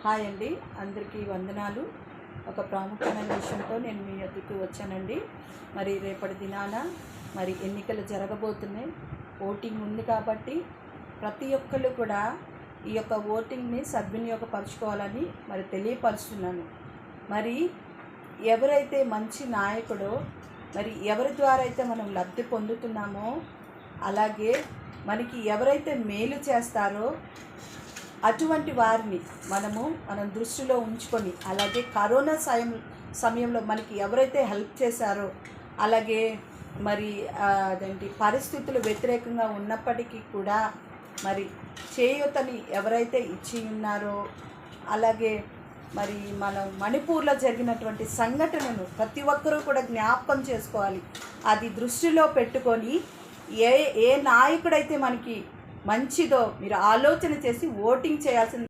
Hi అండి, అందరికీ వందనాలు. ఒక ప్రాముఖ్యమైన విషయంతో నేను మీ వద్దకు వచ్చానండి. మరి రేపటి దినాన ఎన్నికలు జరగబోతున్నాయి. ఓటింగ్ ఉంది కాబట్టి ప్రతి ఒక్కళ్ళు కూడా ఈ యొక్క ఓటింగ్ని సద్వినియోగపరచుకోవాలని తెలియపరుస్తున్నాను. మరి ఎవరైతే మంచి నాయకుడో, ఎవరి ద్వారా అయితే మనం లబ్ధి పొందుతున్నామో, అలాగే మనకి ఎవరైతే మేలు చేస్తారో అటువంటి వారిని మనం దృష్టిలో ఉంచుకొని, అలాగే కరోనా సమయంలో మనకి ఎవరైతే హెల్ప్ చేశారో, అలాగే పరిస్థితులు వ్యతిరేకంగా ఉన్నప్పటికీ కూడా చేయూతని ఎవరైతే ఇచ్చి ఉన్నారో, అలాగే మనం మణిపూర్లో జరిగినటువంటి సంఘటనను ప్రతి ఒక్కరూ కూడా జ్ఞాపకం చేసుకోవాలి. అది దృష్టిలో పెట్టుకొని ఏ నాయకుడైతే మనకి మంచిదో మీరు ఆలోచన చేసి ఓటింగ్ చేయాల్సింది.